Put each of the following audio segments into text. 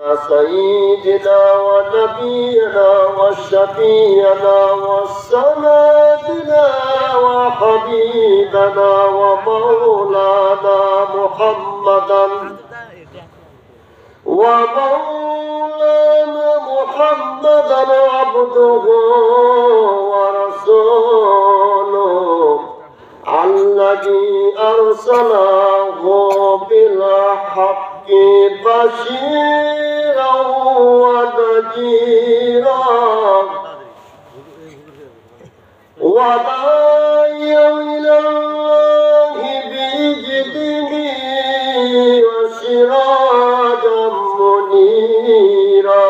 سيدنا ونبينا وشفيعنا وسندنا وحبيبنا ومولانا محمدا عبده ورسوله الذي أرسله بالحق بشيرا ونذيرا وداعيا إلى الله بإذنه وسراجا منيرا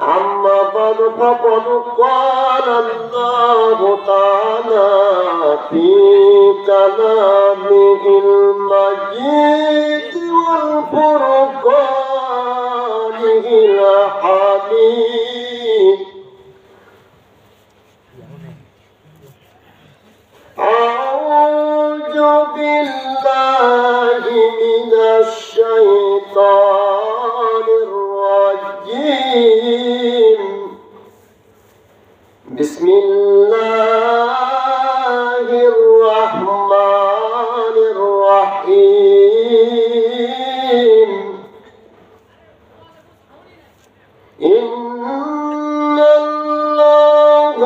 أما بعد فقد قال الله تعالى في كلامه المجيد والفرقانه الحميد أعوذ بالله من الشيطان الرجيم بسم الله الرحمن الرحيم إن الله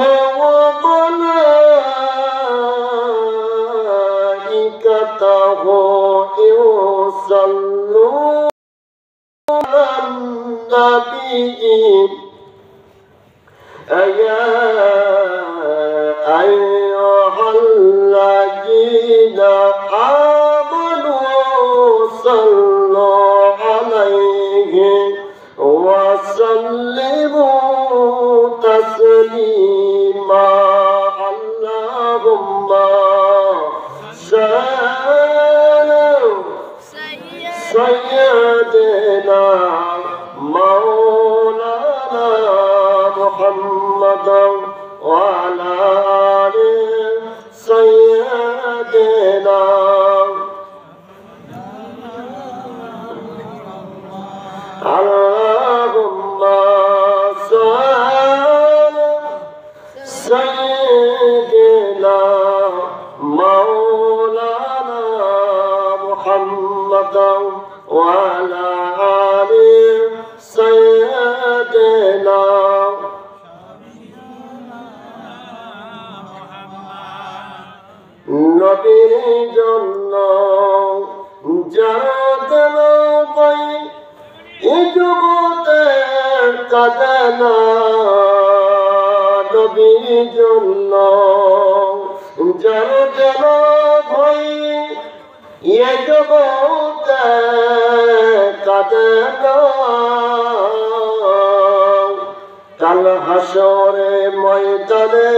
وملائكته يصلون على النبي يا أيها الذين آمنوا صلوا عليه وسلموا تسليما اللهم سيدنا مولانا محمد وعلى آل سيدنا اللهم صل سيدنا مولانا محمد وعلى آل سيدنا নবীর জন্য যারা পাই এই জগতে কাঁদে না নবীর জন্য যারা ভাই এই জগতে কাঁদে না কাল হাসরে ময়দানে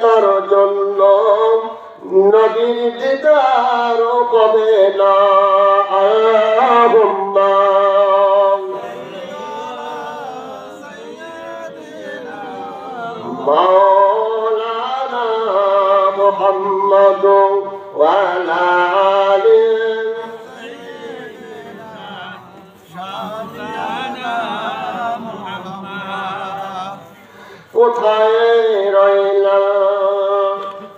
তার জন্য নবীর দিদার পাবে না আল্লাহুম্মা মাওলানা মুহাম্মদ ওয়া আলা আলি কোথায় রইলা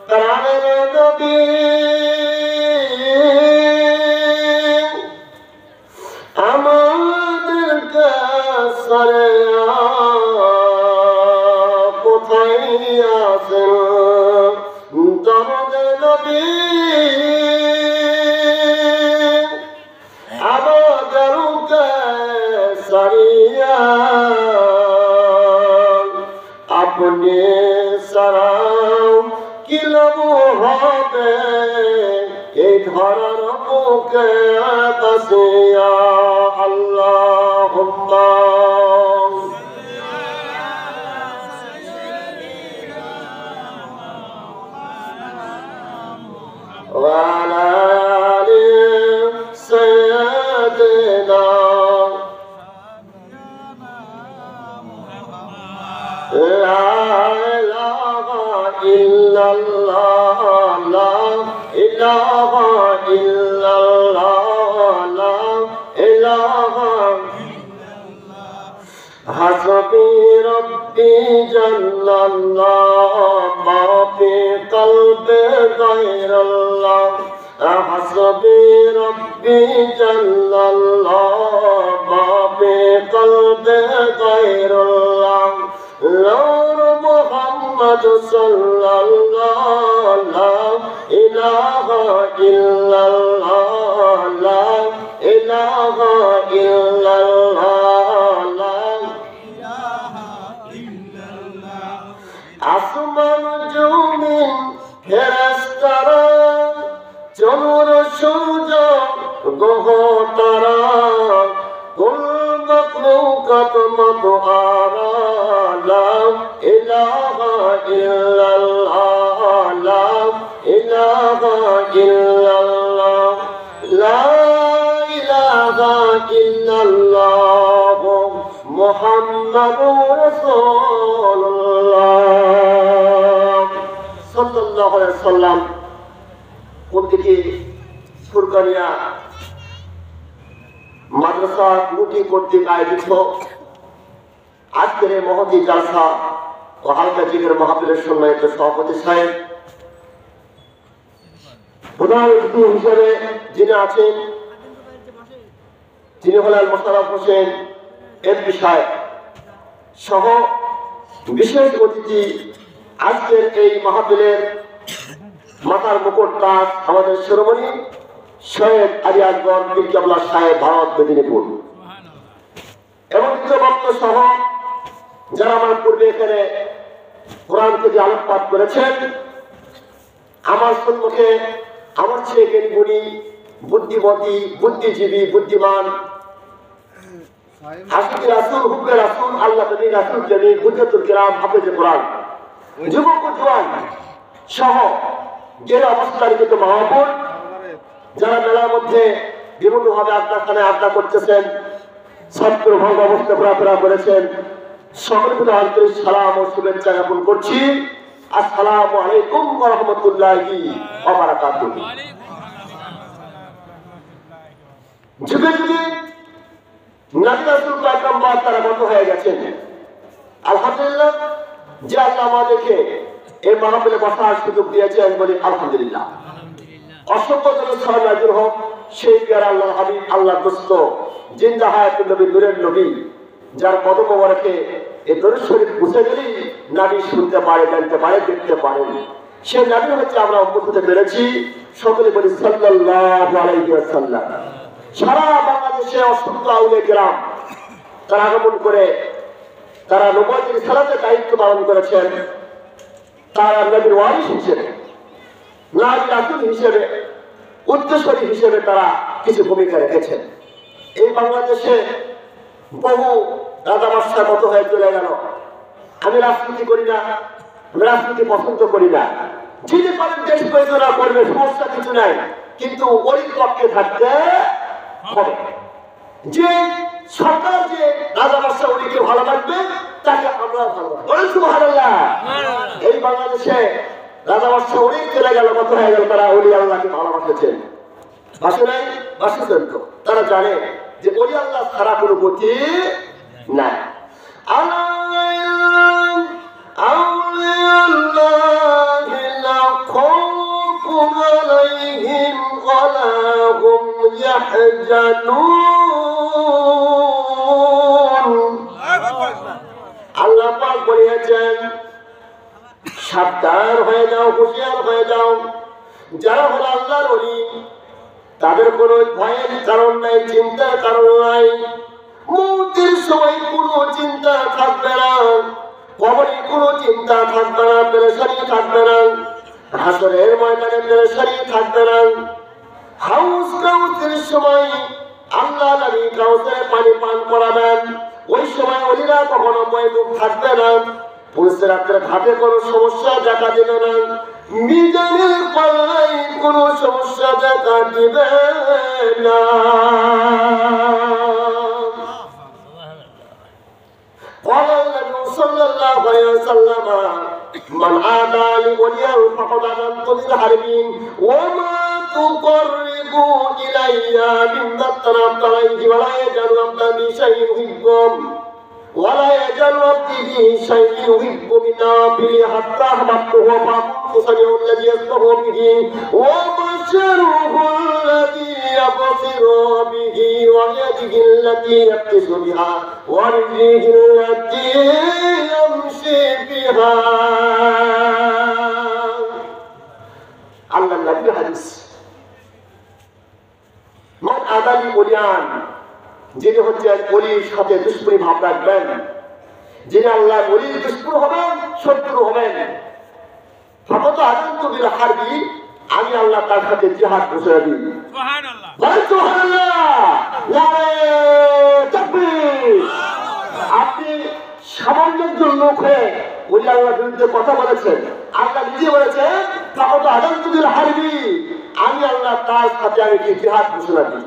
প্রাণের নবী আমাদের কাছে কোথায় আছেন দরদ নবী আমাদের সারিয়া আপনি সারাও কি লাভ হবে এই ধরার বুকে বাসিয়া আল্লাহুম্মা ওয়া আলা আলি সাইয়্যিদিনা লা ইলাহা ইল্লাল্লাহ লা ইলাহা ইল্লাল্লাহ হাসবি রব্বি জাল্লাল্লাহ মা ফি কলবি গায়রুল্লাহ হাসবি রব্বি জাল্লাল্লাহ মা ফি কলবি গায়রুল্লাহ নূর মুহাম্মদ সাল্লাল্লাহ লা ইলাহা ইল্লাল্লাহ লা ইলাহা ইল্লাল্লাহ লা আসমান জমিন ফেরেশতারা চন্দ্র সূর্য গ্রহ তারা কুল মাখলুকাত মাতআরা লা ইলাহা ইল্লাল্লাহ লা ইলাহা ইল্লাল্লাহ লা ইলাহা ইল্লাল্লাহ মুহাম্মাদুর রাসূলুল্লাহ সাল্লাল্লাহু আলাইহি ওয়াসাল্লাম কোন থেকে ফুরকানিয়া মাদ্রাসা মুটি কর্তৃক আয়োজিত আজকের এই মহতী জালসা ও হালকা জিগের মাহফিলের সম্মানিত সভাপতি সাহেব, প্রধান অতিথি হিসেবে যিনি আছেন তিনি হলেন মোশাররফ হোসেন এমপি সাহেব সহ বিশেষ অতিথি আজকের এই মাহফিলের মাথার মুকুট তাজ আমাদের শিরোমণি সৈয়দ আলী আকবর পীর কেবলা সাহেব ভারত মেদিনীপুর এবং বক্তা সহ যারা আমার পূর্বে এখানে কোরআন থেকে আলোকপাত করেছেন, আমার সম্মুখে আমার চেয়ে জ্ঞানী বুদ্ধিমতী বুদ্ধিজীবী বুদ্ধিমান আশিকি রাসূল হুব্বে রাসূল আল্লাহ নবী রাসূল নবী হুজ্জাতুল কিরাম হাফেজে কোরআন যুবক ও জওয়ান সহ যে অবস্থায় কিন্তু মহাপুর যারা মেলার মধ্যে বিভিন্নভাবে আড্ডাখানায় আড্ডা করতেছেন, ছাত্র ভাগ অবস্থা ঘোরাফেরা করেছেন, সকলের প্রতি আন্তরিক সালাম ও শুভেচ্ছা জ্ঞাপন করছি। আসসালামু আলাইকুম ওয়া রাহমাতুল্লাহি ওয়া বারাকাতুহু। যুগে যুগে নবী রাসূল পয়গম্বর তারা গত হয়ে গেছেন। আলহামদুলিল্লাহ যে আল্লাহ আমাদেরকে এই মাহফিলে বসার সুযোগ দিয়েছেন বলি আলহামদুলিল্লাহ। অসংখ্য সালাম নাযিল হোক সেই প্যারা আল্লাহর হাবিব আল্লাহর দোস্ত জিন্দা হায়াতুন নবী নূরের নবী যার কদম মোবারকে এই দরুদ শরীফ বুঝে গেলেই নবী শুনতে পারে, জানতে পারে, দেখতে পারেন। সে নবী হচ্ছে আমরা উম্মত হতে পেরেছি। সকলে বলি সাল্লাল্লাহু আলাইহি ওয়াসাল্লাম। সারা বাংলাদেশে অসংখ্য আউলিয়া কেরাম তারা আগমন করে তারা নবুয়ত রিসালাতের দায়িত্ব পালন করেছেন। তারা নবীর ওয়ারিস হিসেবে, নবী রাসূল হিসেবে, উত্তরসূরি হিসেবে তারা কিছু ভূমিকা রেখেছেন। এই বাংলাদেশে বহু রাজা বাদশার মতো হয়ে চলে গেল। আমি রাজনীতি করি না, আমি রাজনীতি পছন্দ করি না। যিনি পারেন দেশ পরিচালনা করবে, সমস্যা কিছু নাই, কিন্তু ওই পক্ষে থাকতে হবে। যে সরকার যে রাজা বাদশা উনিকে ভালোবাসবে তাকে আমরাও ভালোবাসবো। বলেন সুবহানাল্লাহ। এই বাংলাদেশে রাজা বাদশা অনেক চলে গেল, কত হয়ে গেল, তারা ওলি আল্লাহকে ভালোবাসেছেন। বাসে নাই, বাসেছেন তো। তারা জানে যে ওলি আল্লাহ ছাড়া কোনো গতি নাই। আল্লাহ পাক বলেছেন সাবধান হয়ে যাও, হুঁশিয়ার হয়ে যাও। যারা হলো আল্লাহর ওলি তাদের কোনো ভয়ের কারণ নাই, চিন্তার কারণ নাই। মৌতের সময় কোনো চিন্তা থাকবে না, কবরে কোনো চিন্তা থাকবে না, পেরেশানি থাকবে না, হাসরের ময়দানে পেরেশানি থাকবে না। হাউস কাউসের সময় আল্লাহ নবী কাউসের পানি পান করাবেন, ওই সময় ওলিরা কখনো বৈদুক থাকবে না। পুলিশের রাত্রে ঘাটে কোনো সমস্যা দেখা দেবে না, মিজানের পাল্লায় কোনো সমস্যা দেখা দিবে না। قال النبي صلى الله عليه وسلم من عادى لي وليا فقد آذنته بالحرب وما تقربوا إلي مما افترضت عليه ولا يجعل ربي بشيء يحبكم ولا يزال عبدي به شيء يحب من نافله حتى احببته فكنت سميع الذي يسمع به وبصره الذي يبصر به ويده التي يبطش بها ورجله التي يمشي بها আল্লাহ নবীর হাদিস মান আদালি বলিয়ান যিনি হচ্ছেন ওলির সাথে দুশ্মনী ভাব রাখবেন, যিনি আল্লাহ ওলির দুশ্মন হবেন, শত্রু হবেন, ফকত আদান্তু বিল হারবি, আমি আল্লাহ তার সাথে জিহাদ ঘোষণা দিই। সুবহানাল্লাহ, সুবহানাল্লাহ, নারে তাকবীর। আপনি সামান্যজন লোক হয়ে ওলি আল্লাহর বিরুদ্ধে কথা বলেছেন, আল্লাহ নিজে বলেছেন ফকত আদান্তু বিল হারবি, আমি আল্লাহ তার সাথে আমি জিহাদ ঘোষণা দিই।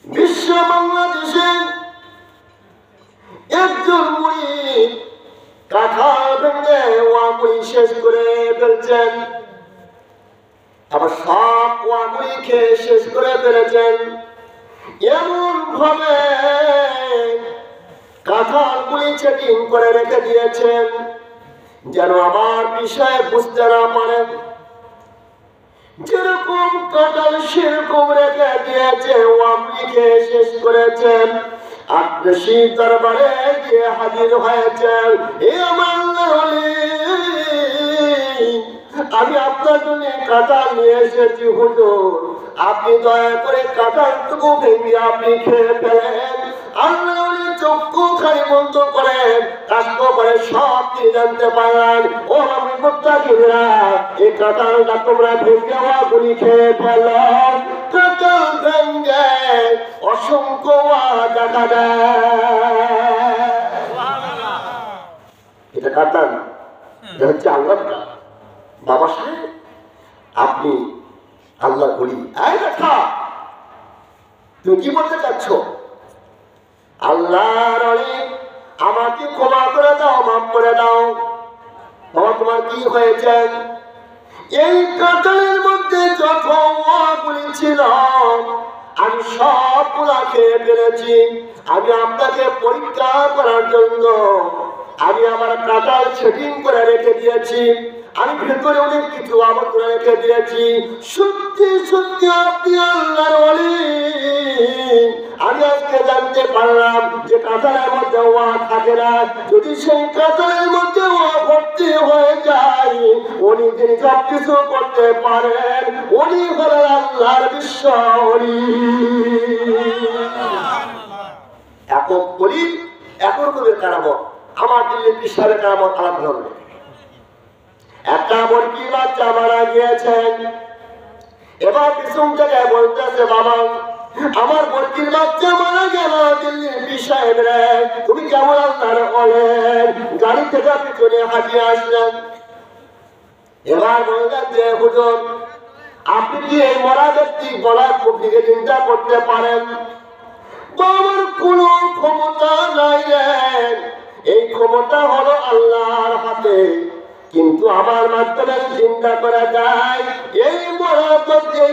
বিশ্ব বাংলাদেশে একজন মুরিদ কাঁঠাল ভেঙে ওয়াগুলি শেষ করে ফেলছেন, আবার সব ওয়াগুলি খেয়ে শেষ করে ফেলেছেন। এমন ভাবে কাঁঠালগুলি চেকিং করে রেখে দিয়েছেন যেন আমার বিষয়ে বুঝতে না পারে। যেরকম কাঁঠাল সেরকম রেখে দিয়েছে, ওয়াগুলি খেয়ে শেষ করেছেন। আপনি শিব দরবারে গিয়ে হাজির হয়েছেন, এ আমার ওলি, আমি আপনার জন্য কাঁঠাল নিয়ে এসেছি হুজুর, আপনি দয়া করে কাঁঠালটুকু ভেঙে আপনি খেয়ে ফেলেন। আল্লাহ ওলি চক্ষু খালি বন্ধ করেন, কাষ্ট করে সব তিনি জানতে পারেন। ও আমি মুত্তাকিরা, এই কাঁঠালটা তোমরা ভেঙে ওয়াগুলি খেয়ে ফেলো। কাঁঠাল ভেঙে অসংখ্য দেখা দেয়। এটা কাঁঠাল, এটা হচ্ছে আল্লাহ। বাবা সাহেব, আপনি আল্লাহ বলি, এই দেখা তুমি কি বলতে চাচ্ছ? আল্লাহর ওলি, আমাকে ক্ষমা করে দাও, মাফ করে দাও। বাবা তোমার কি হয়েছে? এই কাঁঠালের মধ্যে যত ওয়াগুলি ছিল আমি সবগুলা খেয়ে ফেলেছি। আমি আপনাকে পরীক্ষা করার জন্য আমি আমার কাঁঠাল সেটিং করে রেখে দিয়েছি, আমি ভেতরে অনেক কিছু আমল করে রেখে দিয়েছি। সত্যি সত্যি আপনি আল্লাহর ওলি। আমি আজকে জানতে পারলাম যে কাঁঠালের মধ্যে ওয়া থাকে না। যদি সেই কাঁঠালের মধ্যে ওয়া ভর্তি হয়ে যায়, উনি যিনি সব কিছু করতে পারেন, উনি হলেন আল্লাহর বিশ্ব ওলি। একক ওলি, এক রকমের কারামত। আমার দিল্লির পিসারের কারামত আলাদা ধরনের। একটা মুরগি বাচ্চা মারা গিয়েছেন, এবার পিছন থেকে বলতেছে, বাবা আমার মুরগির বাচ্চা মারা গেল, দিল্লির পিসাহেব রে তুমি কেমন আল্লাহর বলেন? গাড়ি থেকে পিছনে হাঁটিয়ে আসলেন। এবার বললেন যে হুজুর, আপনি কি এই মরা ব্যক্তি গলার কপিকে চিন্তা করতে পারেন? বাবার কোনো ক্ষমতা নাই রে, এই ক্ষমতা হলো আল্লাহর হাতে, কিন্তু আমার মাধ্যমে চিন্তা করা যায় এই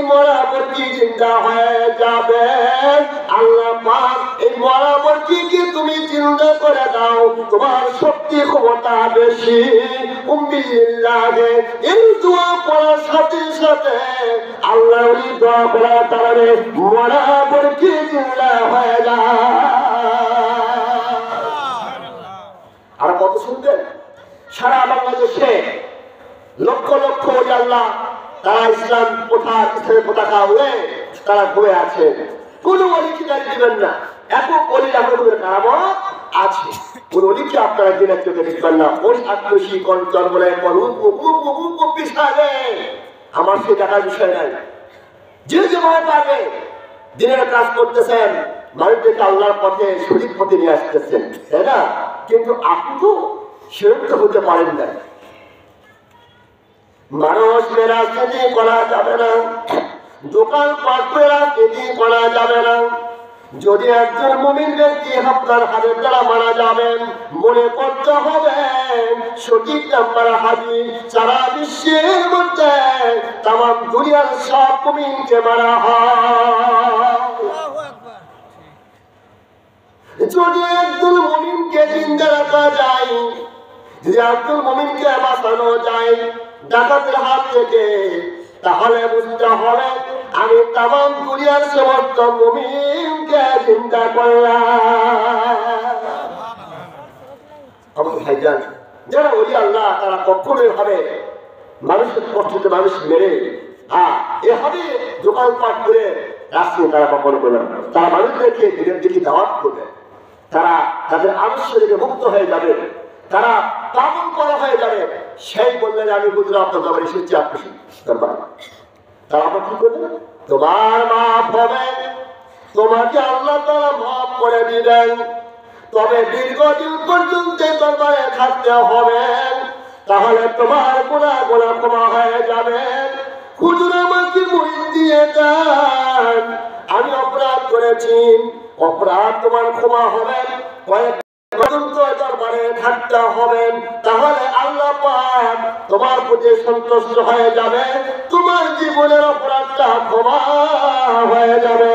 মরাবর কি চিন্তা হয়ে যাবে। আল্লাহ পাক এই মরাবর কি তুমি চিন্তা করে দাও, তোমার শক্তি ক্ষমতা বেশি। উম্মিল্লাহে এই দোয়া পড়ার সাথে সাথে আল্লাহ ওই দোয়া পড়ার কারণে মরাবর কি চিন্তা হয়ে যায়। আর কত শুনতেন সারা বাংলাদেশে লক্ষ লক্ষ আল্লাহ তারা ইসলাম ইসলামের পতাকা উড়ে তারা ঘুরে আছে। কোন অলিকে গাড়ি দিবেন না, একক অলির আমাদের কারামত আছে। কোন অলিকে আপনারা দিনের চোখে দেখবেন না। ওই আত্মসী কঞ্চন বলে আমার সে টাকার বিষয় নাই। যে যেভাবে পারবে দিনের কাজ করতেছেন, মানুষদেরকে আল্লাহর পথে সঠিক পথে নিয়ে আসতেছেন, তাই না? কিন্তু আপনি তো সেরকম হতে পারেন না। মানুষ মেরাজনীতি করা যাবে না, দোকান পাট মেরাজনীতি করা যাবে না। যদি একজন মুমিন ব্যক্তি আপনার হাতের দ্বারা মারা যাবেন, মনে করতে হবে সঠিক নাম্বার হাদিস সারা বিশ্বের মধ্যে তাম দুনিয়ার সব মুমিনকে মারা হয়। যদি আব্দুল মুমিনকে জিন্দা রাখা যায়, যদি আব্দুল মুমিনকে বাঁচানো যায় ডাকাতের হাত থেকে, তাহলে বুঝতে হবে আমি তামাম দুনিয়ার সমস্ত মুমিনকে জিন্দা করলাম। আমার ভাইজান, যারা ওলি আল্লাহ তারা কখনোই ভাবে মানুষের কষ্টতে মানুষ মেরে এভাবে দোকানপাট করে রাস্তায় তারা কখনো করবে না। তারা মানুষদেরকে দিনের দিকে দাওয়াত করবে, তারা তাদের আদর্শ থেকে মুক্ত হয়ে যাবে, তারা পাগল করা হয়ে যাবে। সেই বললেন আমি হুজুর আপনার দরবারে এসেছি, আপনি দরবার। তারা আবার কি করবে? তোমার মাফ হবে, তোমাকে আল্লাহ তাআলা মাফ করে দিবেন, তবে দীর্ঘদিন পর্যন্ত দরবারে থাকতে হবে, তাহলে তোমার গুনাহ ক্ষমা হয়ে যাবে। হুজুর আমাকে মুরিদ দিয়ে দেন, আমি অপরাধ করেছি, অপরাধ তোমার ক্ষমা হবে, কয়েক পর্যন্ত দরবারে থাকতে হবে, তাহলে আল্লাহ পাক তোমার প্রতি সন্তুষ্ট হয়ে যাবে, তোমার জীবনের অপরাধটা ক্ষমা হয়ে যাবে।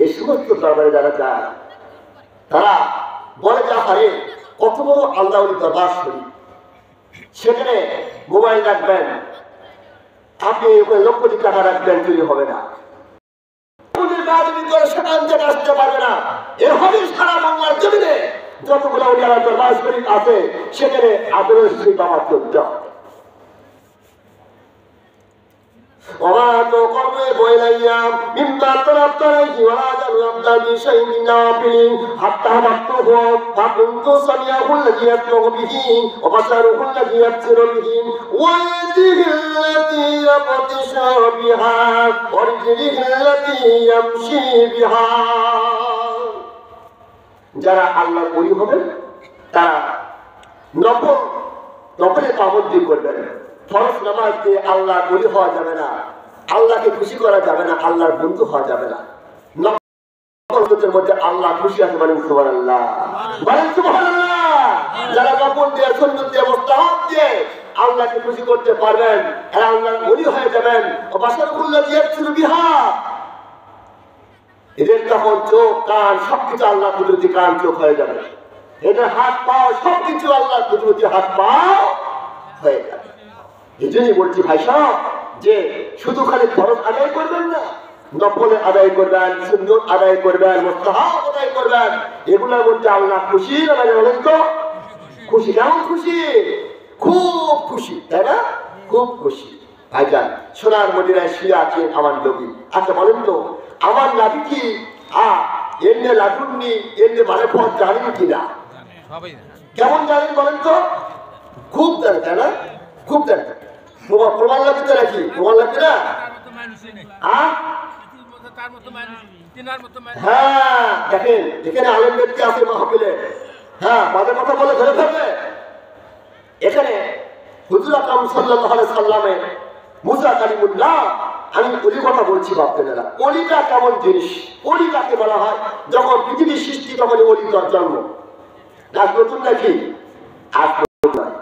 এই সমস্ত দরবারে যারা যায় তারা বলে যা হারে কত বড় আল্লাহ দরবার শরীফ, সেখানে মোবাইল রাখবেন, আপনি লক্ষ কোটি টাকা রাখবেন, চুরি হবে না, সেখান থেকে আসতে পারবে না। এভাবে সারা বাংলার জমিনে যতগুলো দরবার শরীফ আছে সেখানে আদরের শরীফ আমার চলতে হবে। وما تقرب إلي مما طلبت إليه وهذا العبد بشيء من نافل حتى مكته فكنت سميعه الذي يسمع به وبصره الذي يبصر به ويده التي يبطش بها ورجله التي يمشي بها। যারা আল্লাহর ওলি হবে তারা নফলে পাবন্দি করবেন, ফরজ নামাজ দিয়ে আল্লাহর ওলি হওয়া যাবে না, আল্লাহকে খুশি করা যাবে না, আল্লাহর বন্ধু হওয়া যাবে না। নফলের মধ্যে আল্লাহ খুশি আছে, বলেন সুবহানাল্লাহ, বলেন সুবহানাল্লাহ। যারা নফল দিয়ে সুন্নাত দিয়ে মুস্তাহাব দিয়ে আল্লাহকে খুশি করতে পারবেন, এরা আল্লাহর ওলি হয়ে যাবেন। ওয়াবাশারুল্লাহ ইয়াবসিরু বিহা, এদের তখন চোখ কান সবকিছু আল্লাহ কুদরতি কান চোখ হয়ে যাবে, এদের হাত পাও সবকিছু আল্লাহ কুদরতি হাত পাও হয়ে যাবে। এই জন্যই বলছি ভাই সাহেব যে শুধু খালি ফরজ আদায় করবেন না, নফলে আদায় করবেন, সুন্নাত আদায় করবেন, মুস্তাহাব আদায় করবেন, এগুলোর মধ্যে আল্লাহ খুশি না? বলেন তো খুশি? কেমন খুশি? খুব খুশি, তাই না? খুব খুশি। ভাইজান, সোনার মদিনায় শুয়ে আছেন আমার নবী। আচ্ছা বলেন তো আমার নবী কি এমনি লাগুননি, এমনি মানে পথ জানেন কিনা? কেমন জানেন বলেন তো? খুব জানেন, তাই না? খুব জানেন। প্রমাণ লাগবে তো নাকি? প্রমাণ লাগবে না? হ্যাঁ, দেখেন এখানে আলেম ব্যক্তি আছে মাহফিলে, হ্যাঁ বাজে কথা বলে ধরে ফেলবে। এখানে হুজুর আকরাম সাল্লাল্লাহু আলাইহি সাল্লামের মুসা কালিমুল্লাহ, আমি ওলি কথা বলছি বাপদেরা। ওলিটা কেমন জিনিস? ওলি কাকে বলা হয়? যখন পৃথিবীর সৃষ্টি তখন ওলি তার জন্ম। আজ নতুন নাকি? আজ নতুন নয়।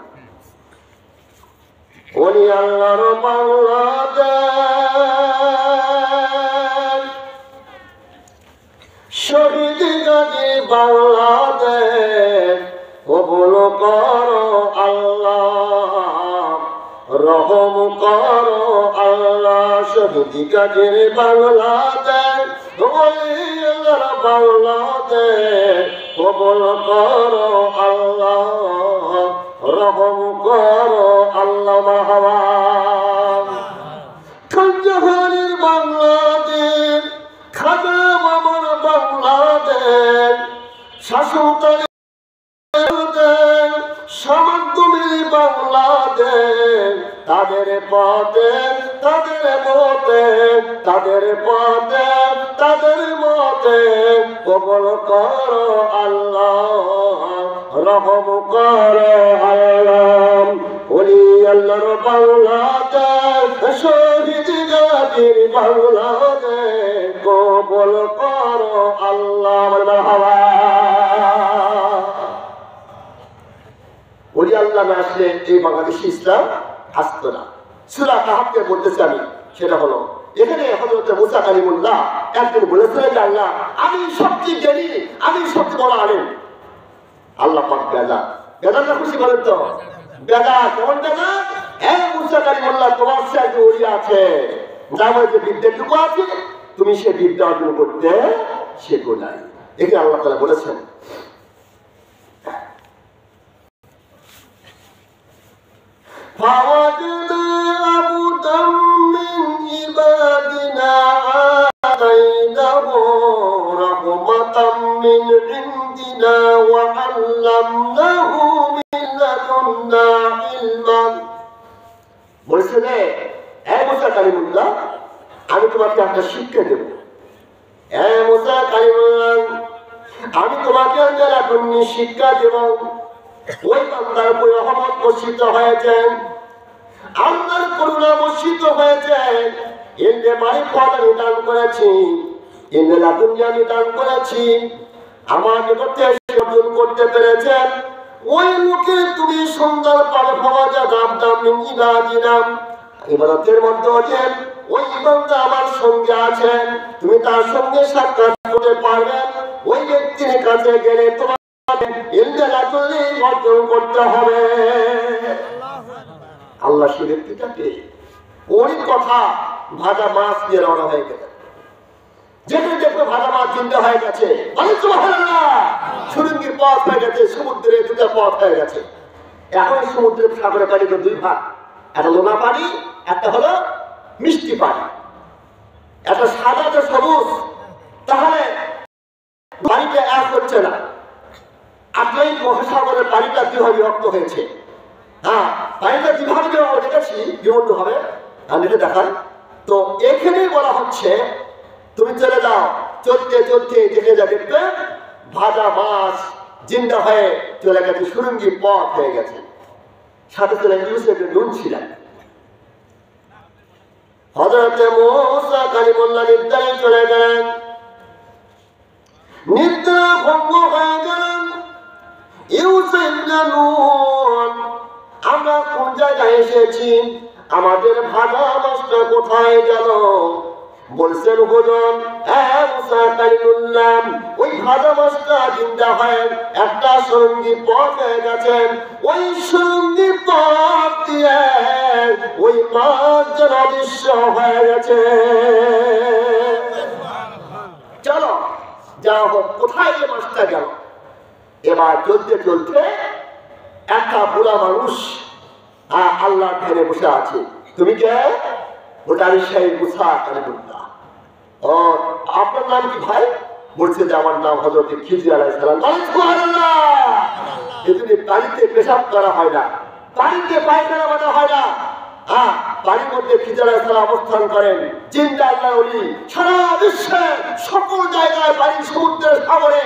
ওলি আল্লাহর বাংলাদেশ, শহীদ গাজী বাংলাদেশ, কবুল করো আল্লাহ, রহম করো আল্লাহ। শহীদ গাজীর বাংলাদেশ, ওলি আল্লাহর বাংলাদেশ, কবুল করো আল্লাহ, রহম করো আল্লাহ। মারহাবা। খানজাহানের বাংলাদেশ, খাজা মামার বাংলাদেশ, শাসনকারী সামান্তমের বাংলাদেশ, তাদের পথে তাদের মতে, তাদের পথে তাদের মতে, কবুল করো আল্লাহ, রহম করো আল্লাহ। ওলি আল্লাহর বাংলাদেশ, শহীদ গাজীর বাংলাদেশ, কবুল করো আল্লাহ। মারহাবা। ওলি আল্লাহ না আসলে এই বাংলাদেশে ইসলাম আসতো না। সূরা কাহাফকে বলতেছি আমি, সেটা হলো এখানে হযরত মুসা কালিমুল্লাহ একদিন বলেছিলেন যে আল্লাহ আমি সবচেয়ে জ্ঞানী, আমি সবচেয়ে বড় আলেম। আল্লাহ পাক বেদা খুশি করেন তো? বেদা কেমন বেদা? মুসা কালিমুল্লাহ তোমার সে একজন ওলি আছে, যার মধ্যে বিদ্যাটুকু আছে তুমি সে বিদ্যা অর্জন করতে শেখো নাই। একে আল্লাহ তাআলা বলেছেন। فوجدنا عبدا من عبادنا آتيناه رحمة من عندنا وعلمناه من لدنا علما। বলছে রে মুসা কালিমুল্লাহ আমি তোমাকে একটা শিক্ষা দেব। মুসা কালিমুল্লাহ আমি তোমাকে একটা লাদুন্নি শিক্ষা দেব। ওই বান্দার উপর রহমত বর্ষিত হয়েছে, আল্লাহর করুণা বর্ষিত হয়েছে। এতে মারিফত আমি দান করেছি, এতে লাদুন্নি আমি দান করেছি। আমার নিকটে অর্জন করতে পেরেছেন ওই লোকে তুমি সুন্দর পাবে ফওয়াজা দাম দাম মিন ইবাদিনা। ইবাদতের মধ্যে আছেন ওই বান্দা আমার সঙ্গে আছেন, তুমি তার সঙ্গে সাক্ষাৎ করতে পারবে। ওই ব্যক্তির কাছে গেলে তোমার অর্জন করতে হবে। আল্লাহ সে ব্যক্তিটাকে ওই কথা ভাজা মাছ দিয়ে রওনা হয়ে গেছে। যেখানে দেখো ভাজা মাছ চিন্তা হয়ে গেছে, সুরঙ্গির পথ হয়ে গেছে, সমুদ্রে দুটা পথ হয়ে গেছে। এখন সমুদ্রের সাগরের পানি তো দুই ভাগ, একটা লোনা পানি, একটা হলো মিষ্টি পানি। একটা সাদা যে সবুজ, তাহলে পানিটা এক হচ্ছে না। আটলান্টিক মহাসাগরের পানিটা কিভাবে বিভক্ত হয়েছে, পানিটা কিভাবে দেখেছি বিভক্ত হবে এটা দেখান। তো এখানেই বলা হচ্ছে তুমি চলে যাও, চলতে চলতে দেখে যা দেখবে ভাজা মাছ জিন্দা হয়ে চলে গেছে, সুরঙ্গি পথ হয়ে গেছে। সাথে চলে ইউসুফের নুন ছিলেন। হযরত মুসা কালিমুল্লাহ নিদ্রায় চলে গেলেন, নিদ্রা ভঙ্গ হয়ে গেলেন। ইউসুফ নুন আমরা কোন জায়গায় এসেছি, আমাদের ভাজা মাছটা কোথায় গেল? বলছেন হুজুর মুসা কালিমুল্লাহ ওই ভাজা মাছটা জিন্দা হয় একটা সুরঙ্গি পথ হয়ে গেছেন। ওই সুরঙ্গি পথ দিয়ে ওই মাছ যেন অদৃশ্য হয়ে গেছে। চলো যাও হোক, কোথায় যে মাছটা গেল? এবার চলতে চলতে একটা বুড়া মানুষ আল্লাহর ধ্যানে বসে আছে। তুমি কে? ওটা আমি সেই মুসা কালিমুল্লাহ। ও আপনার নাম কি ভাই? বলছে যে আমার নাম হযরত খিজির আলাইহিস সালাম। সুবহানাল্লাহ। এজন্য পানিতে পেশাব করা হয় না, পানিতে পায়খানা বাঁধা হয় না। পানির মধ্যে খিজির আলাইহিস সালাম অবস্থান করেন, জিন্দা আল্লাহর ওলি। সারা বিশ্বে সকল জায়গায় পানি, সমুদ্রের সাগরে,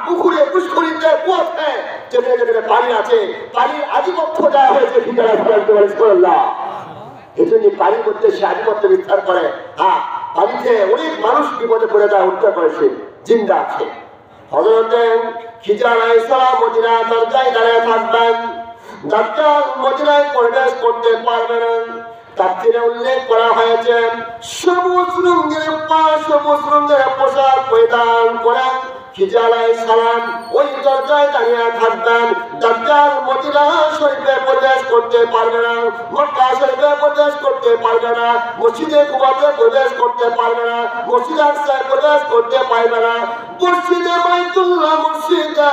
পুকুরে, পুষ্করিতে, কুয়াতে যেখানে যেখানে পানি আছে, পানির আধিপত্য দেওয়া হয়েছে খিজির আলাইহিস সালাম। সুবহানাল্লাহ। এজন্য পানির মধ্যে সে আধিপত্য বিস্তার করে। পানিতে অনেক মানুষ বিপদে পড়ে যায়, উদ্ধার করেছে, জিন্দা আছে। হযরত খিজির আলাইহিস সালাম মদিনার দরজায় দাঁড়িয়ে থাকবেন। দাজ্জাল মদিনায় প্রবেশ করতে পারবে না। তাফসীরে উল্লেখ করা হয়েছে সবুজ রঙের সবুজ রঙের পোশাক পরিধান করে খিজির আলাইহিস সালাম ওই দরজায় দাঁড়িয়ে থাকবেন। দাজ্জাল মদিনা শরীফে প্রবেশ করতে পারবে না, মক্কা শরীফে প্রবেশ করতে পারবে না, মসজিদে কুবাতে প্রবেশ করতে পারবে না, মসজিদে আকসায় প্রবেশ করতে পারবে না, মসজিদে বাইতুল্লাহ মসজিদে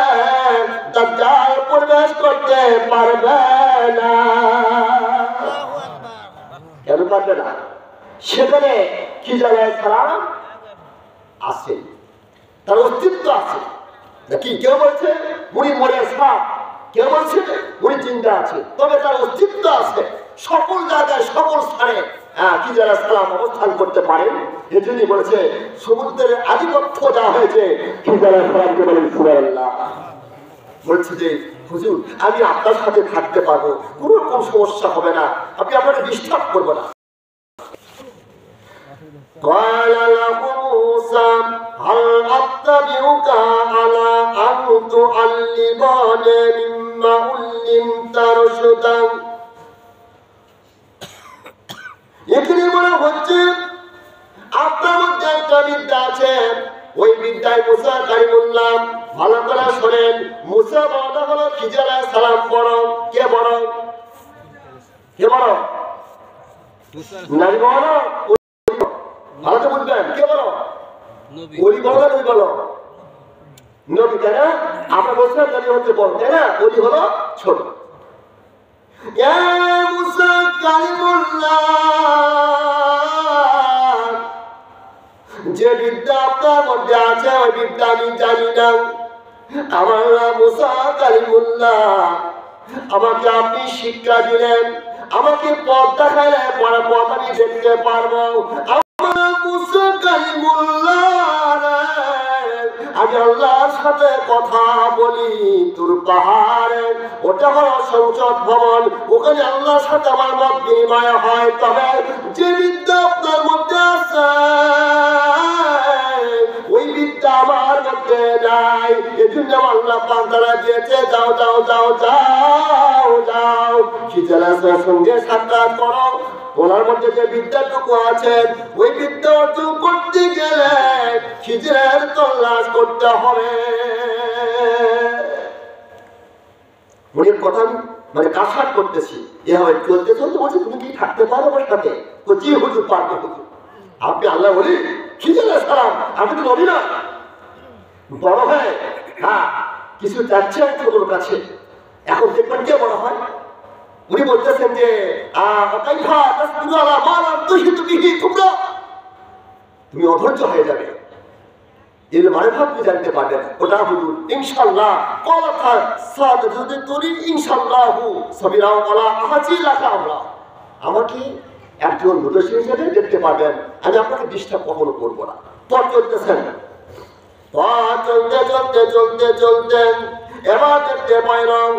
দাজ্জাল প্রবেশ করতে পারবে না। কেন পারবে না? সেখানে খিজির আলাইহিস সালাম আছে, তার অস্তিত্ব আছে নাকি? কেউ বলছে উনি মরে সাপ, কেউ বলছে উনি জিন্দা আছে, তবে তার অস্তিত্ব আছে। সকল জায়গায় সকল স্থানে খিজির আলাইহিস সালাম অবস্থান করতে পারেন। এজন্যই বলেছে সমুদ্রের আধিপত্য দেওয়া হয়েছে খিজির আলাইহিস সালামকে। বলেন সুবহানাল্লাহ। বলছে যে হুজুর আমি আপনার সাথে থাকতে পারবো, কোনো রকম সমস্যা হবে না, আমি আপনাকে ডিস্টার্ব করবো না। قال له موسى هل أتبعك على أن تعلمني مما علمت رشدا। এখানে বলা হচ্ছে বিদ্যায় মুসা কালিমুল্লাহ। ভালো করে শোনেন, মুসা বড় হলো, খিজির আলাইহিস সালাম বড়। কে বড়? কে বড়? নবী বড়। ভালো করে বুঝবেন, কে বড়? ওলি বড় না নবী বড়? নবী, তাই না? আমরা বলছিলাম নবী হচ্ছে বড়, তাই না? ওলি হলো ছোট। ইয়া মুসা কালিমুল্লাহ, যে বিদ্যা আপনার মধ্যে আছে ওই বিদ্যা আমি জানি না। আমার নাম মুসা কালিমুল্লাহ, আমাকে আপনি শিক্ষা দিলেন, আমাকে পথ দেখালে পরে পথ আমি দেখতে পারবো। আমার মুসা কালিমুল্লাহ, আমি আল্লাহর সাথে কথা বলি তোর পাহাড়ে, ওটা হলো সংসদ ভবন, ওখানে আল্লাহর সাথে আমার মত বিনিময় হয়। তবে যে বিদ্যা আপনার মধ্যে আছে ওই বিদ্যা আমার মধ্যে নাই, এজন্য আল্লাহ পাক তাআলা দিয়েছে, যাও যাও যাও যাও যাও খিজির আলাইহিস সঙ্গে সাক্ষাৎ করো। ওনার মধ্যে যে বিদ্যাটুকু আছে ওই বিদ্যা অর্জন করতে গেলে খিজিরের তল্লাশ করতে হবে। উনি কথা মানে কাসাট করতেছি, এভাবে চলতে চলতে বলছে তুমি কি থাকতে পারো আমার সাথে? তো জি হুজুর, পারবো হুজুর। আপনি আল্লাহ বলি খিজির আলাইহিস সালাম, আমি তো নবী না? বড় হয়, হ্যাঁ কিছু যাচ্ছে ছোটর কাছে, এখন দেখবেন কে বড় হয়। উনি বলতেছেন যে তুমি অধৈর্য হয়ে যাবে, এর মানে আপনি জানতে পারবেন। ওটা হুজুর ইনশাআল্লাহ আমাকে একজন মুদর্শিন হিসেবে দেখতে পারবেন, আমি আপনাকে ডিস্টার্ব কখনো করবো না। পথ চলতেছেন, পথ চলতে চলতে চলতে চলতে এবার দেখতে পাইলাম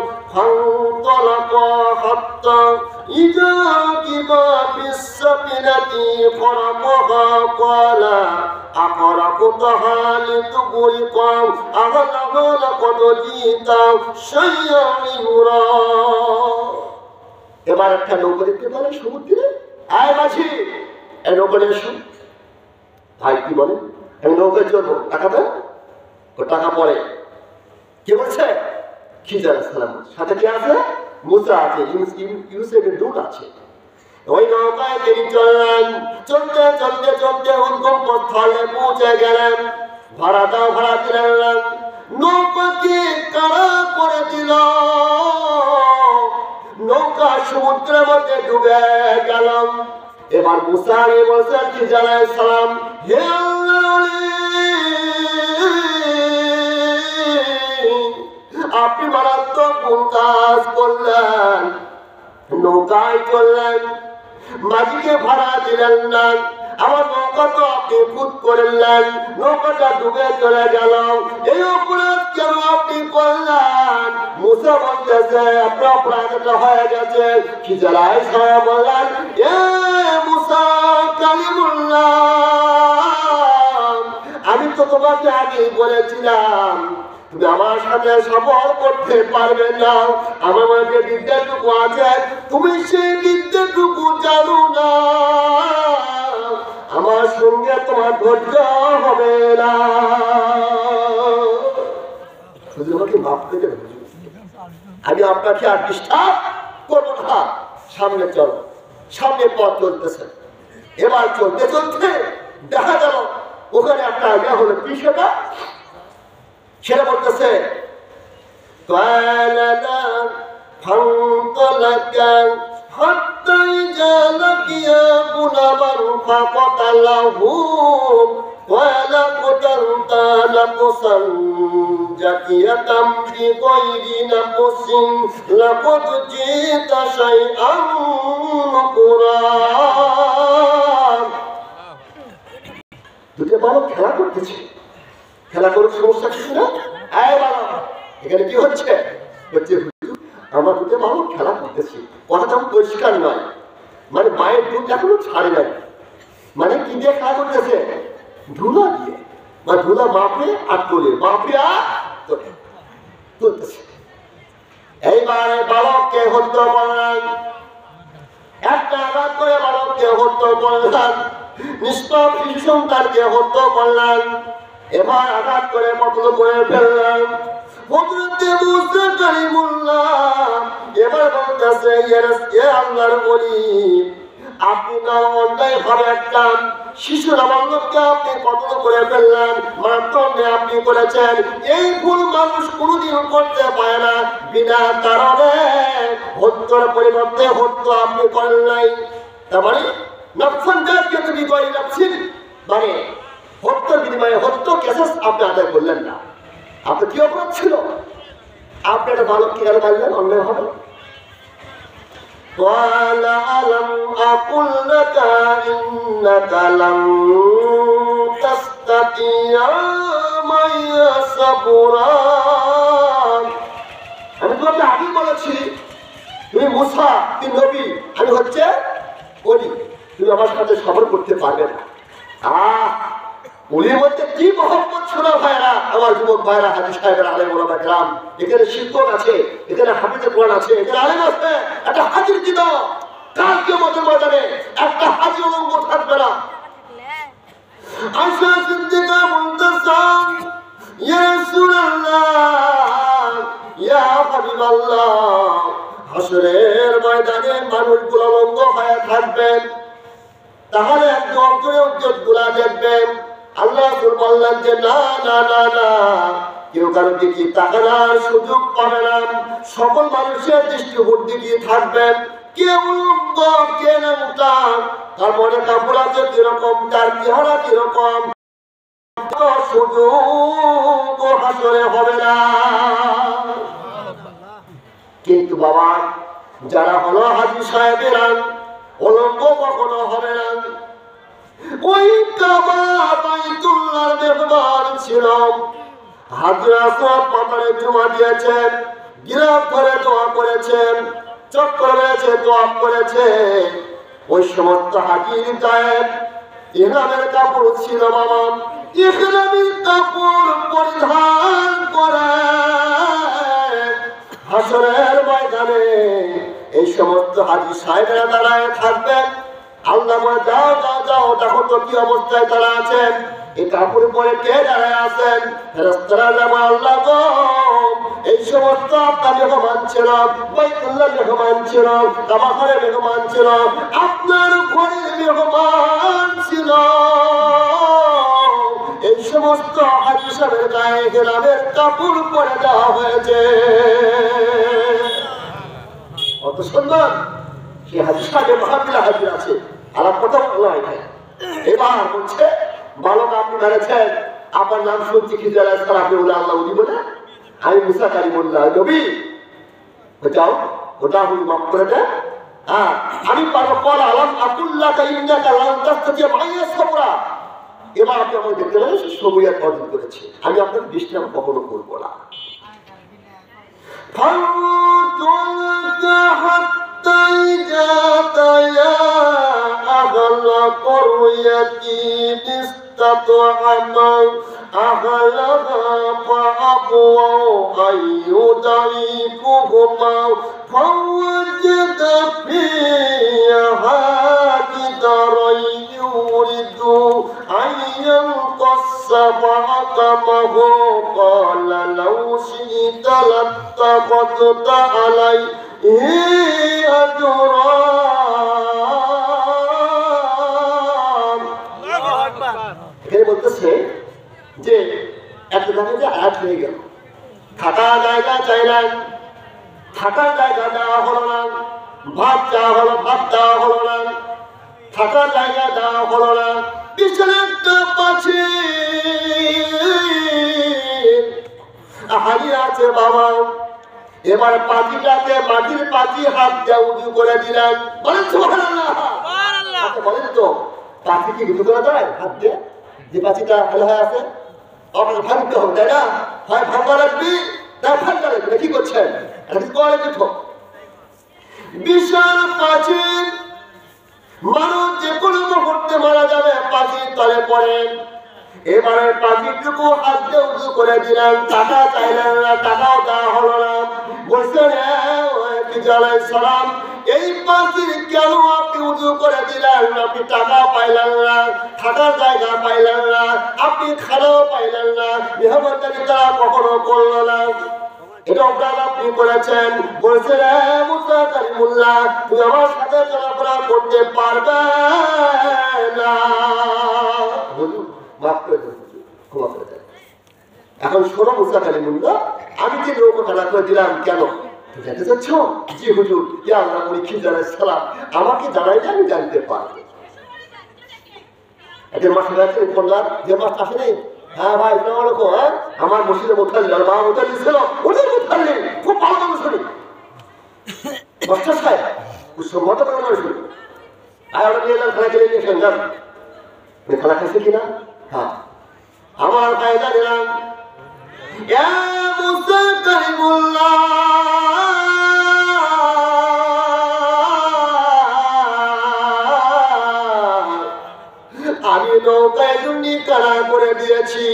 এবার একটা নৌকা দেখতে পেলেন সমুদ্রে। আয় মাঝি, এই নৌকা নিয়ে এসো। ভাই কি বলে, আমি নৌকায় চলবো, টাকা দেন। ও টাকা পরে কে বলছে? খিজির আলাইহিস সালাম। সাথে কি আছে? মুসা আছে, ইউসুফের দূত আছে। ওই নৌকায় তিনি চললেন, চলতে চলতে চলতে উদ্গম পথে পৌঁছে গেলেন। ভাড়া দাও, ভাড়া দিলেন। নৌকাকে কারা করে দিল, নৌকা সমুদ্রের মধ্যে ডুবে গেল। এবার মুসা বলছেন খিজির আলাইহিস সালাম, হে আপনি মারাত্মক ভুল কাজ করলেন। নৌকায় চললেন, মাঝিকে ভাড়া দিলেন না, আমার নৌকা তো আপনি খুদ করলেন, নৌকাটা ডুবে চলে গেল। এই অপরাধ কেন আপনি করলেন? মুসা বলতেছে আপনার অপরাধটা হয়ে গেছে। খিজির আলাইহিস সালাম বললেন, এ মুসা কালিমুল্লাহ, আমি তো তোমাকে আগেই বলেছিলাম তুমি আমার সাথে সফর করতে পারবে না। আমার মধ্যে বিদ্যাটুকু আছে, তুমি সেই বিদ্যাটুকু জানো না, আমার সঙ্গে তোমার ধৈর্য হবে না। শুধু আমাকে মাফ করে দেবে, আমি আপনাকে আর ডিস্টার্ব করবো না। সামনে চলো, সামনে পথ চলতেছে। এবার চলতে চলতে দেখা গেল ওখানে একটা ইয়া হলো, কি সেটা? সেটা বলতেছে দুটো বালক খেলা করতেছে, খেলা করে সমস্যা কিছু না। এখানে কি হচ্ছে? আমার দুটো বালক খেলা করতেছি, কথাটা পরিষ্কার নয়, মানে মায়ের দুধ এখনো ছাড়ে নাই। মানে কি দিয়ে খেলা করতেছে? ধুলা দিয়ে, মানে ধুলা মাপে আর তোলে, মাপে আর তুলতেছে। এইবারে বালককে হত্যা করলেন, একটা আঘাত করে বালককে হত্যা করলেন, নিষ্পাপ শিশু সন্তানকে হত্যা করলেন। এবার আঘাত করে কতল করে ফেললেন। হযরত মুসা কালিমুল্লাহ এবার বলতেছে, ইয়ে আল্লাহর ওলি, আপনি না অন্যায় ভাবে একটা শিশু নাবালককে আপনি কতল করে ফেললেন, মারাত্মক আপনি করেছেন। এই ভুল মানুষ কোনোদিন করতে পারে না। বিনা কারণে হত্যার পরিবর্তে হত্যা আপনি করেন নাই। তার মানে নফসান জাতকে তুমি গড়ি রাখছেন, মানে হত্যার বিনিময়ে হত্যা কেসেস আপনি আদায় করলেন না। আপনার কি অপরাধ ছিল? আপনি একটা বালককে কেন মারলেন অন্যায় হবে? قال ألم أقل لك إنك لن تستطيع معي صبرا। আমি তোমাকে আগে বলেছি তুমি মুসা, তুমি নবী, আমি হচ্ছে ওলি, তুমি আমার সাথে সবর করতে পারবে না। ওলির মধ্যে কি মহব্বত শোনা ভাইরা, আমার যুবক ভাইরা, হাজী সাহেবের আলেম ওলামা কেরাম, এখানে শিক্ষক আছে, এখানে হাফিজে কোরআন আছে, এখানে আলেম আছে। একটা হাজির কি দাও, কাল কিয়ামতের ময়দানে একটা হাজি অলঙ্গ থাকবে না। আয়েশা সিদ্দিকা বলতেছেন, ইয়া রাসূলুল্লাহ, ইয়া হাবিবাল্লাহ, হাসরের ময়দানে মানুষগুলো অলঙ্গ হয়ে থাকবেন, তাহলে একজন করে উজ্জ্বলগুলা দেখবেন। আল্লাহ বললেন যে না না না না, কেউ কারো দিকে তাকানোর সুযোগ পাবে না, সকল মানুষের দৃষ্টিভূত দিকে থাকবেন। কে উলঙ্গ কে নামটা, তারপরে কাপড় আছে কিরকম, তার চেহারা কিরকম, সুযোগ হাসরে হবে না। কিন্তু বাবা, যারা হলো হাজী সাহেবেরা, উলঙ্গ কখনো হবে না। ওই কাবা বাইতুল্লাহর মেহমান ছিল। হাজরা আসওয়াদ পাথরে জুমা দিয়েছেন, গিরাফ করে দোয়া করেছেন, চক্কর মেরেছে দোয়া করেছেন। ওই সমস্ত হাজির গায়েব ইহরামের কাপড় ছিল বাবা, ইহরামের কাপড় পরিধান করে হাসরের ময়দানে এই সমস্ত হাজী সাহেবেরা দাঁড়ায় থাকবেন। আল্লাহ বলে, যাও যাও যাও, দেখো তো কি অবস্থায় তারা আছেন, এই কাপড় পরে কে দাঁড়ায় আছেন। ফেরেশতারা যাবো, আল্লাহ গো, এই সমস্ত আপনার মেহমান ছিল, বাইতুল্লাহ মেহমান ছিল, কাবা ঘরের মেহমান ছিল, আপনার ঘরের মেহমান ছিল। এই সমস্ত হাজী সাহেবের গায়ে ইহরামের কাপড় পরে দেওয়া হয়েছে। কত সুন্দর! সে হাজী সাহেবের মাহফিলে হাজির আছে, আলাপ কথা বলা হয়। এবার বলছে, বালক আপনি মেরেছেন, আপনার নাম শুনছি খিজির আলাইহিস সালাম, আপনি বলে আল্লাহ উনি বলে, আমি মুসা কালিমুল্লাহ নবী, যাও ওটা হুই মাফ করে দেন। আমি পারবো। কল আলাম আকুল্লাকা ইন্নাকা লান তাস্তাতিআ মাইয়া সাবরা। এবার আপনি আমাকে দেখতে পারেন সবুয়াত অর্জন করেছে, আমি আপনাকে বিশ্রাম কখনো করবো না। حتى إذا أتيا أهل قرية استطعما أهلها فأبوا أن يضيفوهما فوجد فيها جدارا يريد أن ينقص فأقامه قال لو شئت لاتخذت عليه أجرا। এখানে বলতেছে যে একটা জায়গায় আয়াত হয়ে গেল, থাকার জায়গা চাইলেন, থাকার জায়গা দেওয়া হলো না, ভাত দেওয়া হলো, ভাত দেওয়া হলো না, থাকার জায়গা দেওয়া হলো না, পিছনে একটা পাখি হারিয়ে আছে বাবা। এবার পাখিটাকে মাটির পাখি হাত দিয়ে উঁচু করে দিলেন। বলেন সুবহানাল্লাহ। বলেন তো, পাখি কি উঁচু করা যায় হাত দিয়ে? যে পাখিটা ভালো হয়ে আছে, আপনার ভাঙতে হবে, তাই না? হয় ভাঙা লাগবে, না ভাঙা লাগবে। কি করছেন? বিশাল প্রাচীন, মানুষ যে কোনো মুহূর্তে মারা যাবে, পাখির তলে পড়েন। এবারে পাখিটুকু হাত দিয়ে উঁচু করে দিলেন, টাকা চাইলেন না, টাকাও দেওয়া হলো না। বলছেন, এই পাখির কেন আপনি উজু করে দিলেন, আপনি টাকা পাইলেন না, থাকার জায়গা পাইলেন না, আপনি খানাও পাইলেন না, মেহমানদারি তারা কখনো করলো না। এটা অপরাধ আপনি করেছেন। বলছেন মুসা কালিমুল্লাহ, তুই আমার সাথে চলাফেরা করতে পারবে না। বলুন মাফ করে দেন, ক্ষমা করে দেন। এখন শোনো মুসা কালিমুল্লাহ, আমি যে নৌকা খাড়া করে দিলাম কেন জানতে চাচ্ছ? জি হুজুর, ইয়া আল্লাহ পরীক্ষিত জানাই সালাম, আমাকে জানাইলে আমি জানতে পারবো। একটা মাস আছে বললাম যে মাস আসে নেই। হ্যাঁ ভাই আসসালামু আলাইকুম। হ্যাঁ আমার মসজিদে মোতাল্লি আর মা মোতাল্লি ছিল, ওদের মোতাল্লি খুব ভালো মানুষ শুনি মাস্টার সাহেব সম্মত করে মানুষ শুনি। আর ওটা নিয়ে এলাম খেলা খেলে নিয়ে সন্ধান খেলা খাইছে কিনা। হ্যাঁ আমার ফায়দা দিলাম মুসা কালিমুল্লাহ, আমি নৌকায় জুন্ডি কারা করে দিয়েছি,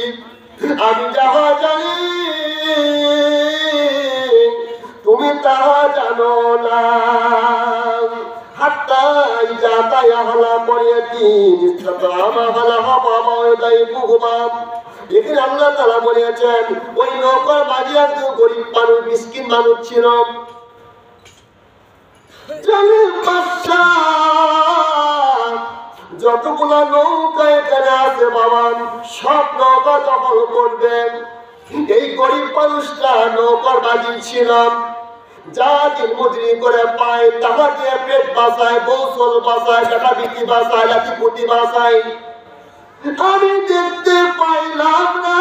আমি যাহা জানি তুমি তাহা জানো না। হাত্তাই যাতাই হালা পড়িয়ে তিন হালা হাবা দায়ী ভুগবাম। এখানে আল্লাহ তাআলা বলেছেন ওই নৌকার মাঝি একজন গরিব মানুষ, মিসকিন মানুষ ছিল। যতগুলা নৌকা এখানে আছে বাবা, সব নৌকা দখল করবেন। এই গরিব মানুষটা নৌকার মাঝি ছিল, যা দিন মজুরি করে পায় তাহা দিয়ে পেট বাঁচায়, বৌসল বাঁচায়, টাকা বিক্রি বাঁচায়, লাঠি পুঁতি বাঁচায়। আমি দেখতে পাইলাম না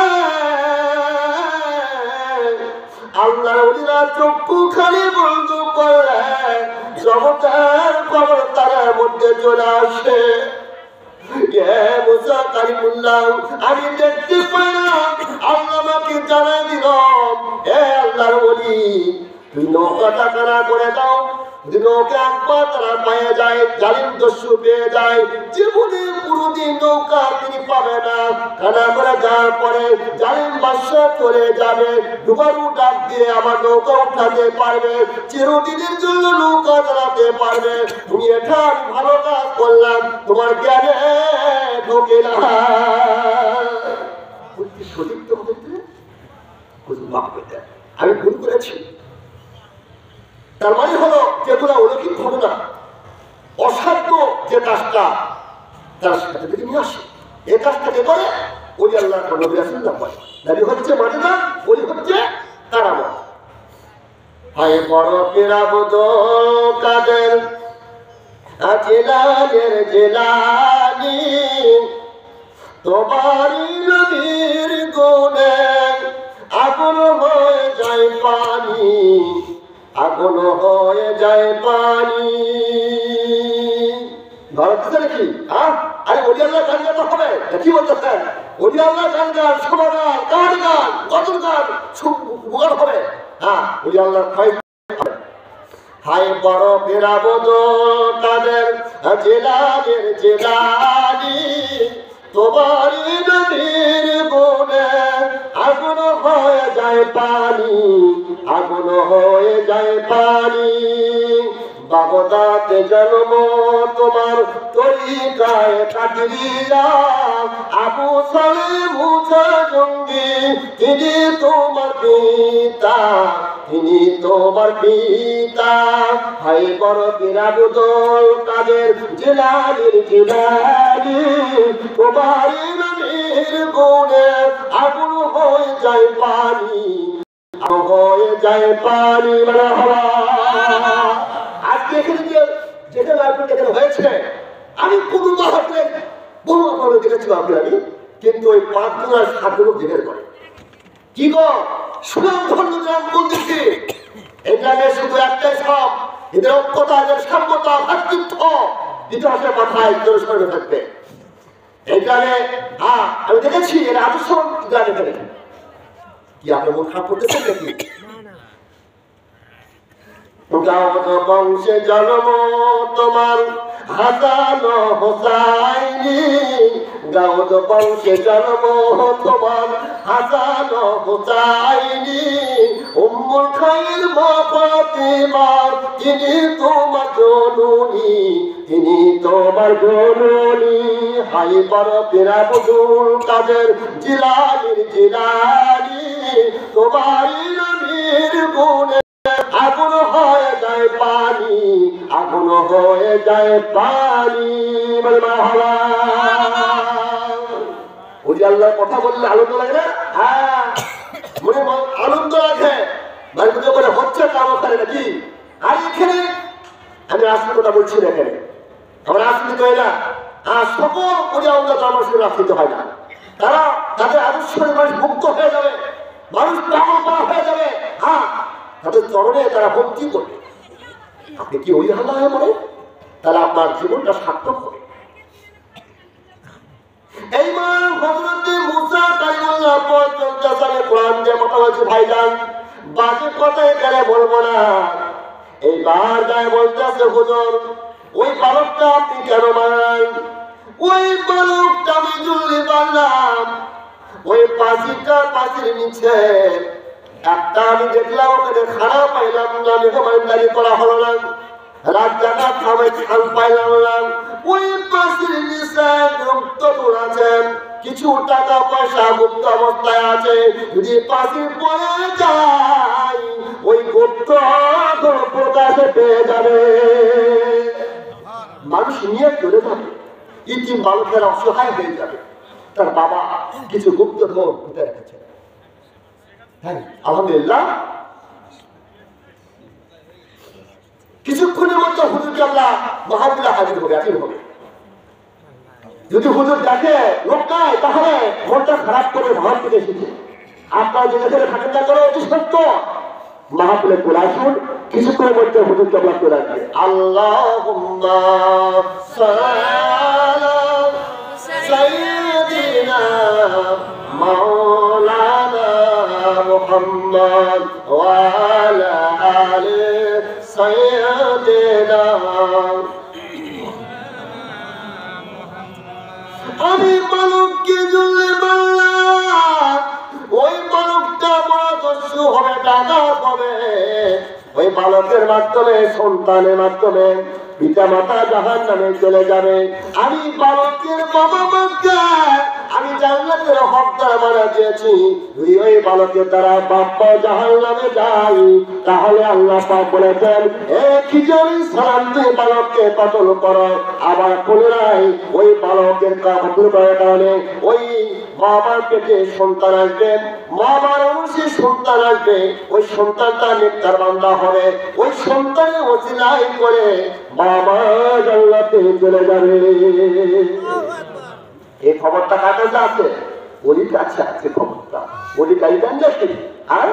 আল্লাহর ওলিরা চক্ষু খালি বন্ধ করে জগতের খবর তার মধ্যে চলে আসে। মুসা কালিমুল্লাহ, আমি দেখতে পাইলাম, আল্লাহ আমাকে জানাই দিল আল্লাহর ওলি তুই নৌকাটা কানা করে দাও। নৌকা একবার তারা পায়ে যায়, জালিম দস্যু পেয়ে যায়, জীবনে কোনোদিন নৌকা তিনি পাবে না। কানা করে যাওয়ার পরে জালিম বাদশা চলে যাবে, দুবারু ডাক দিয়ে আমার নৌকা উঠাতে পারবে, চিরদিনের জন্য নৌকা চালাতে পারবে। তুমি এটা আমি ভালো কাজ করলাম, তোমার জ্ঞানে ঢোকে না। সঠিক তো আমি ভুল করেছি। তার মানে হলো যেগুলো অলৌকিক ঘটনা, অসাধ্য যে কাজটা তার সাথে থেকে নিয়ে আসে, এই কাজটাকে করে ওই আল্লাহ নবী রাসূলুল্লাহ করে। নবী হচ্ছে মানেনা, ওই হচ্ছে কারামত। হায় বড় কেরামত কাদের জেলালের জেলানি, তোমারই নবীর গুণে আগুন হয়ে যায় পানি, আগুন হয়ে যায় পানি। ভারতে নাকি আরে ওলি আল্লাহ গান গাতে হবে, কি বলতেছেন? ওলি আল্লাহ গান গান, সমাগান, কার গান, কদর গান বুগার হবে। হ্যাঁ ওলি আল্লাহ হায় বড় ফেরাবদ তাদের জেলালের জেলানি, তোমারই নবীর গুণে আগুন হয়ে যায় পানি, আগুন হয়ে যায় পানি। বাগদাতে জন্ম তোমার তরিকায় কাটরিয়া, আবু সালেম মুসা জঙ্গি তিনি তোমার পিতা, তিনি তোমার পিতা। হাই বড় বিরাবুদল কাদের জেলালির জেলালি, তোমারই নবীর গুণে আগুন হয়ে যায় পানি, হয়ে যায় পানি। আজকে এখানে যেখানে আপনি যেখানে হয়েছে, আমি কোনো মাহাতে বহু আপনারা দেখেছিলাম আমি, কিন্তু ওই 5 জন আর 7 জন জেগের করে কি গো সুনাম ধন্য গ্রাম কোন দিকে? এখানে শুধু একটাই সব, এদের ঐক্যতা, এদের সাম্যতা, ভাতৃত্ব ইতিহাসের মাথায় স্মরণে থাকবে। এখানে আমি দেখেছি এরা আদর্শ গ্রামে ফেলে কি আপনার মন খারাপ করতেছেন নাকি? গাওদ বংশে জন্ম তোমার হাসান হোসাইনি, গাওদ বংশে জন্ম তোমার হাসান হোসাইনি, উম্মুল খায়র মা ফাতেমা তিনি তোমার জননী, তিনি তোমার জননী। হাই বরফের আব্দুল কাদের জিলানীর জিলানী, তোমার নবীর গুণে আগুন হয়ে যায় পানি, আগুন হয়ে যায় পানি। ওই আল্লাহর কথা বললে আনন্দ লাগে না? হ্যাঁ, মনে আনন্দ লাগে। বাড়িতে করে হচ্ছে কাম করে নাকি? আর এখানে আমি আসলে কথা বলছি না, এখানে আমরা আসলে কই না। আর সকল পূজা আমরা আমার সঙ্গে রাখতে হয় না। তারা তাদের আদর্শের মানুষ মুক্ত হয়ে যাবে, মানুষ পাগল করা হয়ে যাবে। হ্যাঁ, তাদের চরণে তারা ভক্তি করবে। আপনি কি ওই হালা হয়ে পড়ে? তাহলে আপনার জীবনটা সার্থক হবে। এইবার হযরতে মুসা কালিমুল্লাহ পর চলতে কোরআন যে কথা বলছে ভাইজান, বাকি কথায় গেলে বলবো না। এইবার যাই বলতেছে হুজুর, ওই বালকটা আপনি কেন মারলেন? ওই বালকটা আমি জুল্লি মারলাম। ওই পাঁচির নিচে একটা আমি দেখলাম, ওখানে খারাপ পাইলাম না, মেহমানদারি করা হলো না, রাত জাগা খাবে খাল পাইলাম না। ওই পাঁচির নিচে গুপ্ত আছেন, কিছু টাকা পয়সা গুপ্ত অবস্থায় আছে। যদি পাঁচির পড়ে যায়, ওই গুপ্ত প্রকাশে পেয়ে যাবে, মানুষ নিয়ে চলে যাবে। ইতিম বালকের অসহায় হয়ে যাবে। তার বাবা কিছু গুপ্ত ধন পুঁতে রেখেছে। হ্যাঁ, আলহামদুলিল্লাহ। কিছুক্ষণের মধ্যে হুজুর কেবলা মাহফিলে হাজির হবে, হাজির হবে। যদি হুজুর দেখে লোক নাই, তাহলে মনটা খারাপ করে ভাব থেকে এসেছে। আপনারা যে যেখানে থাকেন না করো, অতি সত্য মাহফিলে চলে আসুন। কিছুক্ষণের মধ্যে হুজুর কেবলা চলে আসবে। আল্লাহুম্মা সাইয়্যিদিনা মাওলানা মুহাম্মদ ওয়া আলা আলি সাইয়্যিদিনা। আমি বালককে জুল্লি মারলাম। ওই বালকটা বড় দস্যু হবে, ডাকাত হবে। ওই বালকের মাধ্যমে, সন্তানের মাধ্যমে পিতা মাতা জাহান্নামে চলে যাবে। আমি বালকের বাবা মাকে আমি জান্নাতের হকদার বানা দিয়েছি। ওই বালকের দ্বারা বাপ্পা জাহান্নামে যাই, তাহলে আল্লাহ পাক বলেছেন, এ খিজরি সালাম তুই বালককে কতল করো। আবার পুনরায় ওই বালকের কতল করার কারণে ওই বাবার পেটে সন্তান আসবে, বাবার অনুসারী সন্তান আসবে। ওই সন্তানটা নেককার বান্দা হবে। ওই সন্তানের ওসিলাই করে বাবা জান্নাতে চলে যাবে। এই খবরটা কার কাছে আছে? ওরই কাছে আছে খবরটা। ওরই গাইবেন নাকি? আর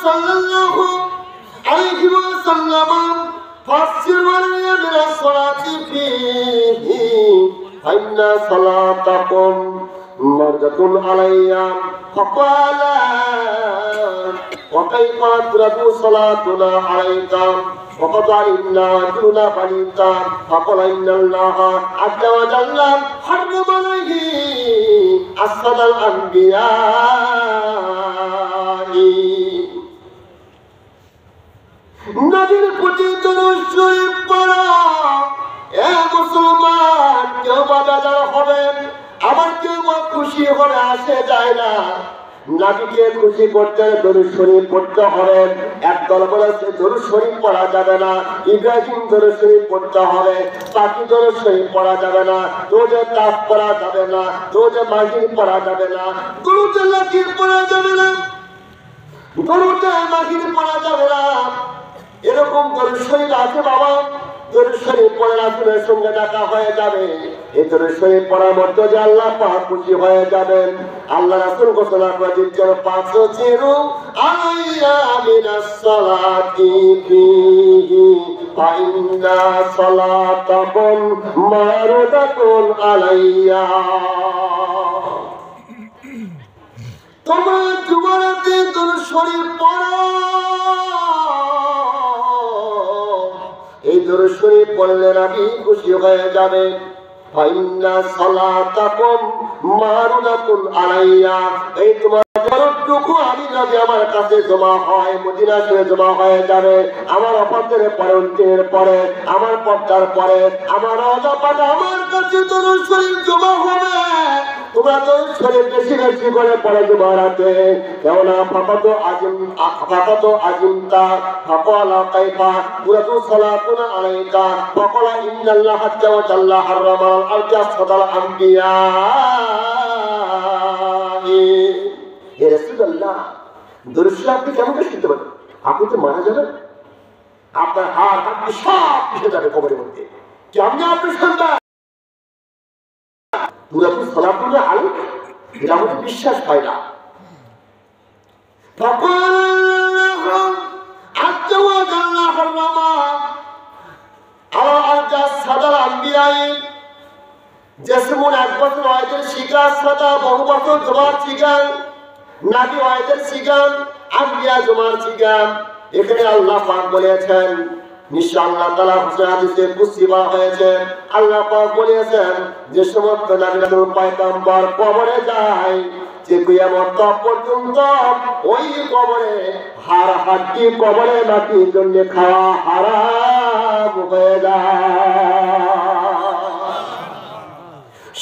সাল্লাল্লাহু আলাইহি ওয়াসাল্লাম ফাসসির ওয়ালিয়া মিনাস সালাতি ফিহি ফাইন্না সালাতাকুম মারদাতুন আলাইয়া ফাকালা ওয়া কাইফা তুরাদু সালাতুনা আলাইকা وقد علمنا دون بنيتا فقل إن الله عز وجل حرم عليه أسد الأنبياء নবীর প্রতি দরুদ শরীফ পড়ো। এ মুসলমান, কেউ বাজার হবে, আবার কেউ খুশি হলে আসে যায় না। নবীকে খুশি করতে দরুদ শরীফ পড়তে হবে। একদল বলেছে দরুদ শরীফ পড়া যাবে না, ইব্রাহিম দরুদ শরীফ পড়তে হবে, বাকি দরুদ শরীফ পড়া যাবে না, রোজে তাপ পড়া যাবে না, রোজে মাহির পড়া যাবে না, দরুদে লাকির পড়া যাবে না, দরুদে মাহির পড়া যাবে না। এরকম দরুদ শরীফ আছে বাবা। দরুদ শরীফ পড়া রাসূলের সঙ্গে দেখা হয়ে যাবে। এই দরুদ শরীফ পড়ার মধ্যে যে আল্লাহ পাক খুশি হয়ে যাবেন। আল্লাহ রাসূল ঘোষণা করে দিচ্ছেন, ফাসজিরু আলাইয়া মিনাস সালাতি ফিহি ফাইন্না সালাতাকুম মারদাতুন আলাইয়া। তোমরা জুমাতে দরুদ শরীফ পড়ো। এই দরুদ শরীফ পড়লে নবী খুশি হয়ে যাবে। ফাইন্না সালাতাকুম মারুদাতুন আলাইয়া, এই তোমার যতটুকু আমি নবী আমার কাছে জমা হয়, মদিনা শরীফে জমা হয়ে যাবে, আমার অপাতের পরে অন্তের পরে, আমার পর্দার পরে, আমার অজাপাট আমার কাছে দরুদ শরীফ জমা হবে। তোমরা দরুদ শরীফ বেশি বেশি করে পড়ে জমা রাখবে। কেননা ফাকাতো আজিমতা ফাকালা কাইফা পুরাতু সালাতুন আলাইকা ফাকালা ইন্নাল্লাহা তাআলা হারামা আল-জাসাদাল আম্বিয়া। হে রাসূলুল্লাহ, দরুদ শরীফ আপনি কেমন করে শিখতে পারেন? আপনি তো মারা যাবেন, আপনার হাত আপনি সব পিছনে যাবে কবরের মধ্যে। কেমন আপনি শুনবেন পুরাতন সালাতুন আলাইকা? এটা আমাদের বিশ্বাস হয় না। যেমন এক বছর ওয়াইদের শিকার সাদা বহু বছর জমার শিকার নাবি ওয়াইদের শিকার আম্বিয়া জমার শিকার। এখানে আল্লাহ পাক বলেছেন, নিশ্চয় আল্লাহ তাআলা হাদিসে কুদসি হয়েছে, আল্লাহ পাক বলেছেন যে সমস্ত নবী রাসূল পয়গম্বর কবরে যায়, যে কিয়ামত পর্যন্ত ওই কবরে হাড় হাড্ডি কবরে মাটির জন্য খাওয়া হারাম হয়ে যায়।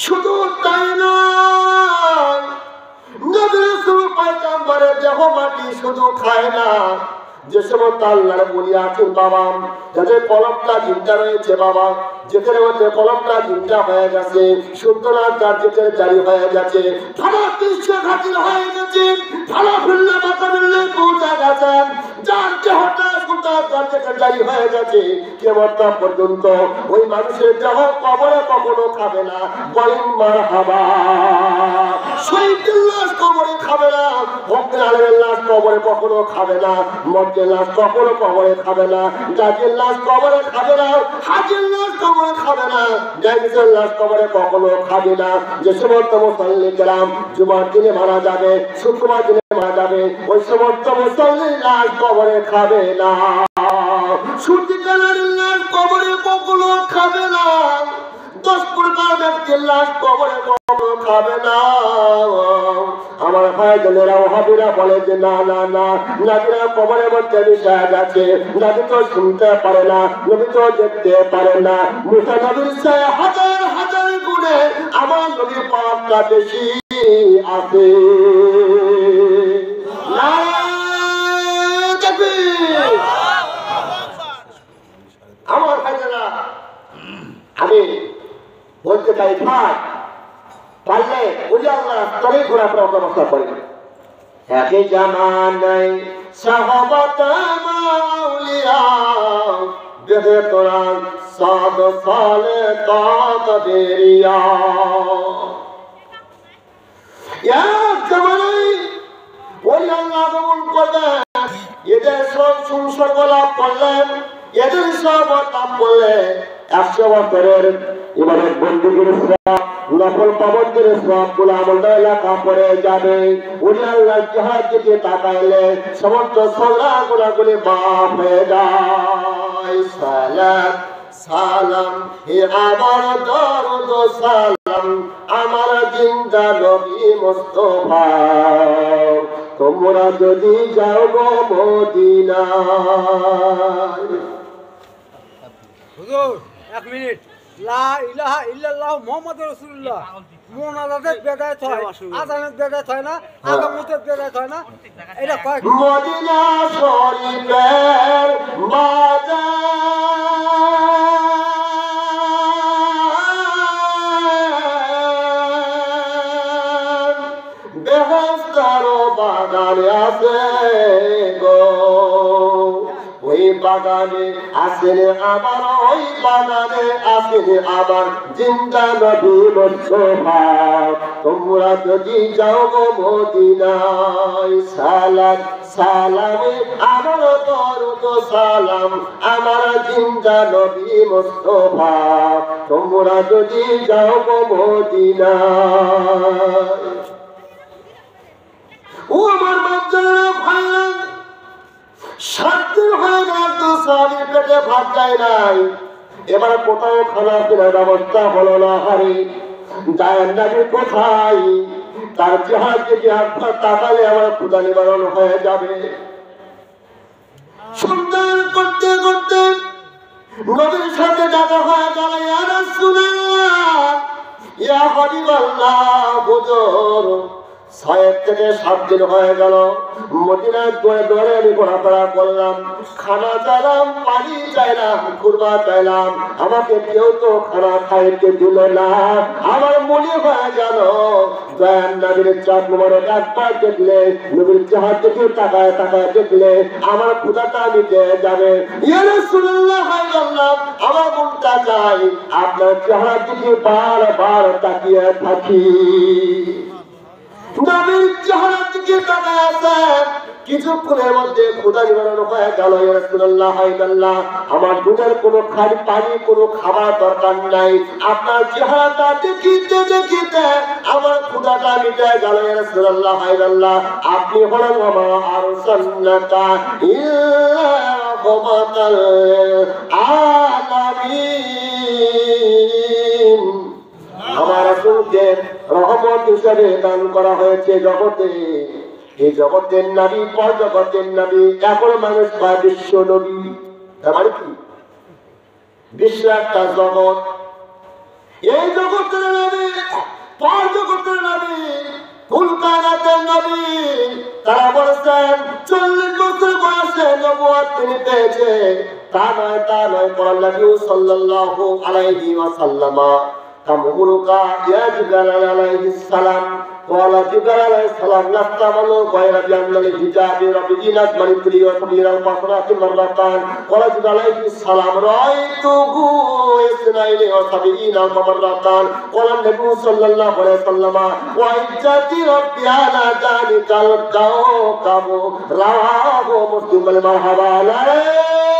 শুধু তাই নয়, নবী রাসূল পয়গম্বরের দেহ মাটি শুধু খায় না, যে সমস্ত আল্লাহর বলি আছেন বাবা, যাদের কলমটা জিন্দা রয়েছে বাবা, যেখানে মধ্যে কলমটা জিন্দা হয়ে গেছে, সুতরাং তার যেখানে জারি হয়ে গেছে, ভালো দৃশ্য ঘাতির হয়ে গেছে, ভালো ফুল্লা মাথা মিললে পৌঁছা গেছেন, যার দেহটা সুতরাং তার যেখানে জারি হয়ে গেছে, কেমন পর্যন্ত ওই মানুষের দেহ কবরে কখনো খাবে না। বলেন মারহাবা। শহীদের লাশ কবরে খাবে না, ভক্তের আলেমের লাশ কবরে কখনো খাবে না, মর্দের লাশ কখনো কবরে খাবে না, গাজীর লাশ কবরে খাবে না, হাজির লাশ কবরে খাবে না, জাহিদের লাশ কবরে কখনো খাবে না। যে সমস্ত মুসল্লি কেরাম জুমার দিনে মারা যাবে, শুক্রবার দিনে মারা যাবে, ওই সমস্ত মুসল্লির লাশ কবরে খাবে না। সূর্যকালের লাশ কবরে কখনো খাবে না, 10 প্রকার ব্যক্তির লাশ কবরে কখনো খাবে না। আমার ভাইদেরা ওহাবিরা বলে যে না না না, নবীরা কবরের মধ্যে মিশে গেছে, নবী তো শুনতে পারে না, নবী তো দেখতে পারে না। মুসা নবীর চেয়ে হাজার হাজার গুণে আমার নবীর পাপটা বেশি আছে। আমার ভাইদেরা, আমি বলতে চাই ভাই, পারলে ওই আল্লাহ তবে ঘোরাফেরা ব্যবস্থা করি। একই জামানায় সাহাবাত মাওলিয়া দেখে তোরা সাদ সালে তাকবীরিয়া। এক জামানায় ওই আল্লাহ কবুল করবেন, এদের সব সংসর্গ লাভ করলেন, এদের সব তাপ করলে 100 বছরের ইবাদত বন্দেগীর সওয়াব, নফল পাবন্দের সওয়াবগুলো আমাদের এলাকা পড়ে যাবে। উনি আল্লাহর জিহাদ দিকে তাকাইলে সমস্ত গুনাহগুলি মাফ হয়ে যায়। সালাত সালাম হে আমার দরুদ সালাম আমার জিন্দা নবী মুস্তাফা, তোমরা যদি যাও গো মদিনায়। হুজুর 1 মিনিট। লা ইলাহা ইল্লাল্লাহ মুহাম্মাদুর রাসূলুল্লাহ মুনাজাতে বেদায়েত হয়, আযানের বেদায়েত হয় না, আগামতের বেদায়েত হয় না, এটা কয় মদিনা শরীফের বাজার বেহেশতের বাগানে আছে গো, ওই বাগানে আসেন আবার, ওই বাগানে আসেন আবার জিন্দা নবী মুস্তাফা, তোমরা যদি যাও গো মদিনায়। সালাত সালামে আমার দরুদ সালাম আমার জিন্দা নবী মুস্তাফা, তোমরা যদি যাও গো মদিনায়। ও আমার বাচ্চারা ভাইরা, 7 দিন হয়ে গেল তো স্বামীর পেটে ভাত যায় নাই, এবার কোথাও খানা পিনার ব্যবস্থা হলো না। হারে দয়ার নবী কোথায়? তার চেহারা দিকে একবার তাকালে আমার ক্ষুধা নিবারণ হয়ে যাবে। সুন্দর করতে করতে নবীর সাথে দেখা হয়ে গেল। ইয়া রাসূলুল্লাহ, ইয়া হাবিবাল্লাহ, হুজুর 6 থেকে 7 দিন হয়ে গেল মদিনায় দৌড়ে দৌড়ে আমি ঘোরাফেরা করলাম, খানা চাইলাম, পানি চাইলাম, কুরমা চাইলাম, আমাকে কেউ তো খানা খাইতে দিল না। আমার মনে হয়ে গেল দয়ার নবীর চাঁদ মোবারক একবার দেখলে, নবীর চেহারা দেখে তাকায় তাকায় দেখলে আমার ক্ষুধাটা মিটে যাবে। ইয়া রাসূলুল্লাহ, আমার মনটা চাই আপনার চেহারা দিকে বারবার তাকিয়ে থাকি। নবীর চেহারা দিকে তাকায় আছে, কিছুক্ষণের মধ্যে ক্ষুধা নিবারণ হয়ে গেল। ইয়া রাসূলুল্লাহ, হাইদাল্লাহ, আমার দুধের কোনো খালি পানি কোনো খাবার দরকার নাই, আপনার চেহারাটা দেখিতে দেখিতে আমার ক্ষুধাটা মিটে গেল। ইয়া রাসূলুল্লাহ, হাইদাল্লাহ, আপনি হলেন আমার আরসালনাকা ইল্লা রাহমাতাল আলামিন। আমার রাসূলকে রহমত হিসেবে দান করা হয়েছে জগতে। এই জগতের নবী, পর জগতের নবী, এখন মানুষ পায় বিশ্ব নবী। তার মানে কি? বিশ্ব একটা জগৎ, এই জগতের নবী, পর জগতের নবী, কুল কায়নাতের নবী। তারা বলেছেন 40 বছর বয়সে নবুয়ত তিনি পেয়েছে। তা নয়, তা নয়, নবী সাল্লাল্লাহু আলাইহি ওয়াসাল্লাম কামুরুকা ইয়া জিবরাইল আলাইহিস সালাম قال جبريل عليه السلام نستعمل غير بأن الحجاب ربنا مريض وصبير البصرات مرتان. قال جبريل عليه السلام رأيته 72 مرتان. قال النبي صلى الله عليه وسلم وعزة ربي على ذلك الكوكب رواه مسلم. المرحبا عليه